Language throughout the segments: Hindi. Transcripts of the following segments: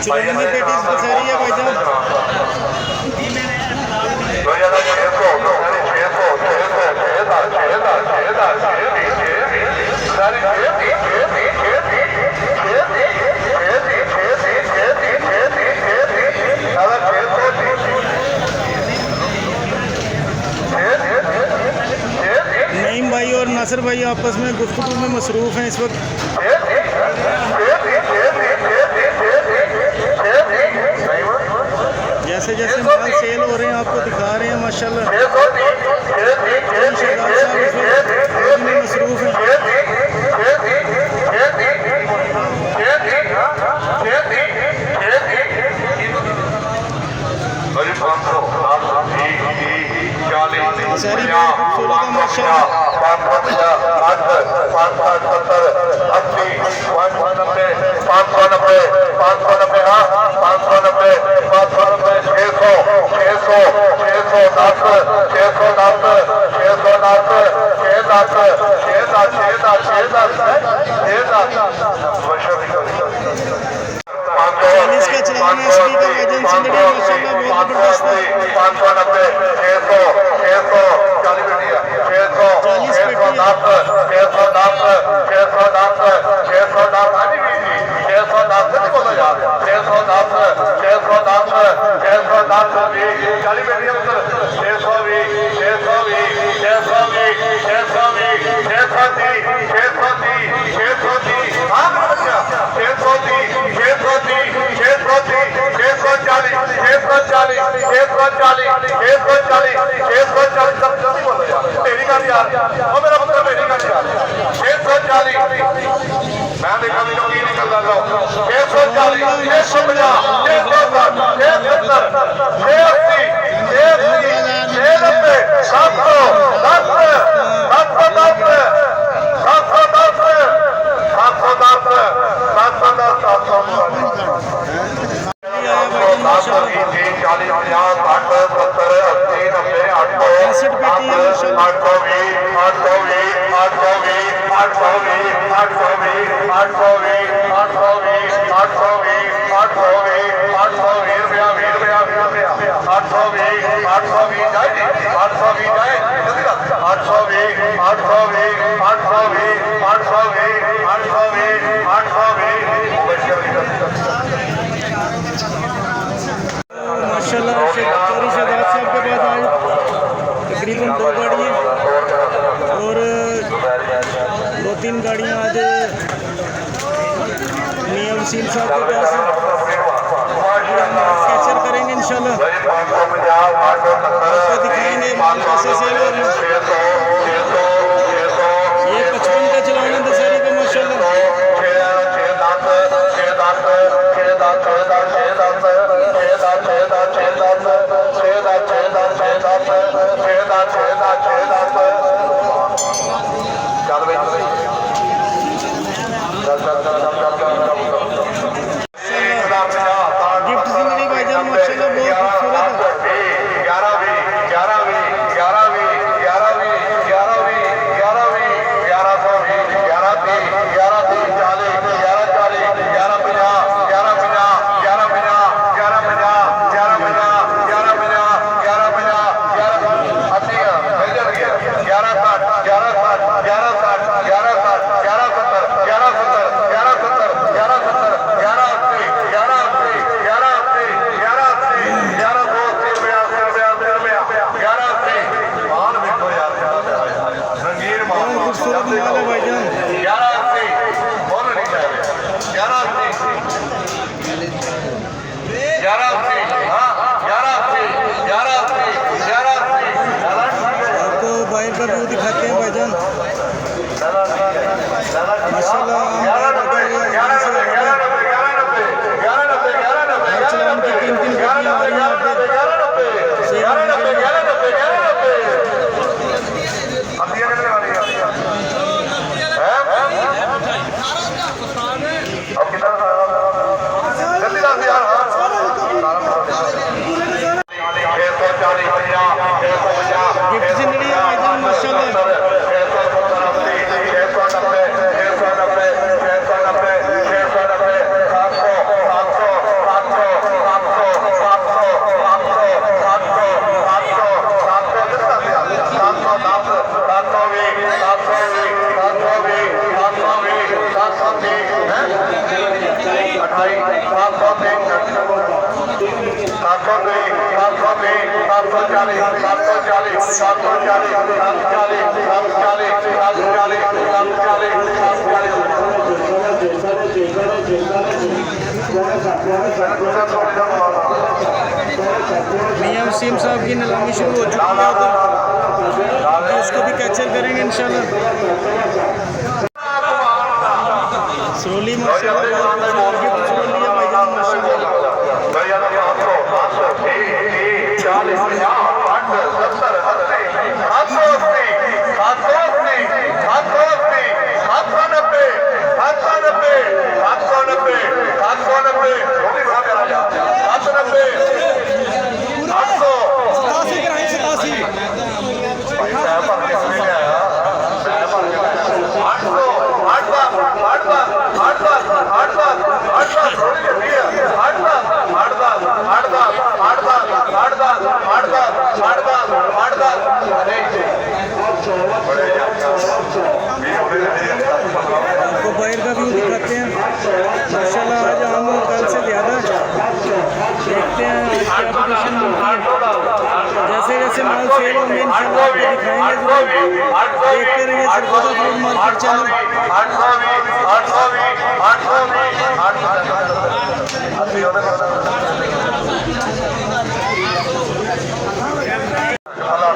94 पेटीज बसेरी है भाईजान। नईम भाई और नासिर भाई आपस में गुफ्तगू में मसरूफ़ हैं इस वक्त। जैसे जैसे माल सेल हो रहे हैं आपको दिखा रहे हैं माशाल्लाह। मसरूफ़ हैं। सारी खूबसूरत माशाल्लाह। इसका चलान एसपी का वजन सिंगड़ी माशाल्लाह बहुत जबरदस्त है। 590 600 40 पेटियां 2-3 गाड़ियाँ आज मियां वसीम साहब के पास कैप्चर करेंगे इंशाल्लाह। आपको दिखाएंगे माल कैसे सेल हो रहे हैं। ये 55 का चलाना दशहरी का माशाल्लाह। गिफ्ट जिंदगी भाईजान माशाल्लाह बहुत खूबसूरत है। 30 28 730 मियां वसीम साहब की नीलामी शुरू हो चुकी है उधर, उसको भी कैप्चर करेंगे इंशाल्लाह। सरोली माशाल्लाह सरोली है भाईजान माशाल्लाह। आपको बाहर का व्यू दिखाते हैं माशाल्लाह। आज हम कल से ज़्यादा देखते हैं आज क्या पोजीशन मिलती है। जैसे जैसे माल सेल होंगे इंशाल्लाह आपको दिखाएंगे जरूर। देखते रहिए सरगोदा फ्रूट मार्केट चैनल।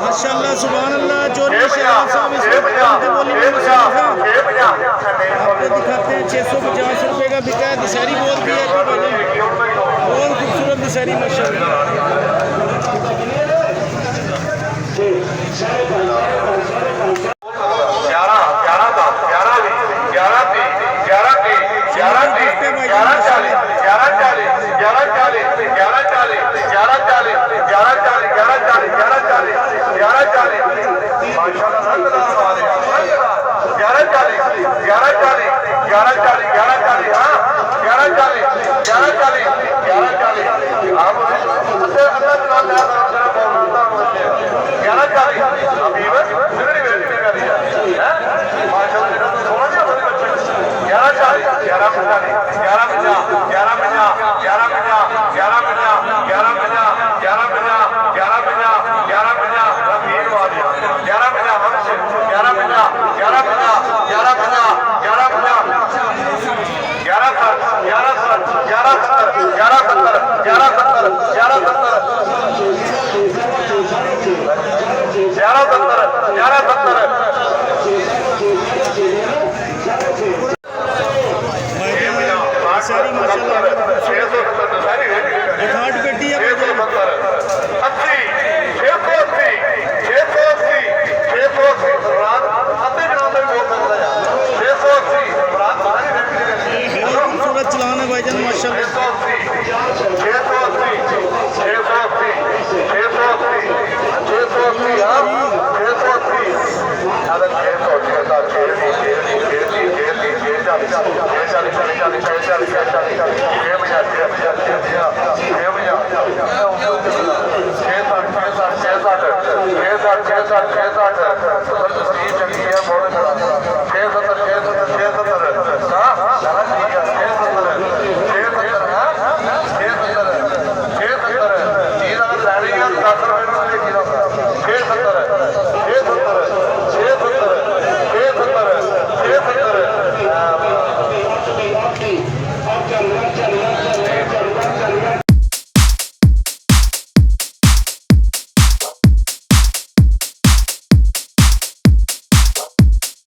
माशाल्लाह सुभान अल्लाह। चोरी शहजाद साहब इसमें बोली में मसरूफ है। आपको दिखाते हैं 650 रुपये का बिका है। दशहरी बोल भी है बहुत खूबसूरत दशहरी माशाल्लाह। ग्यारह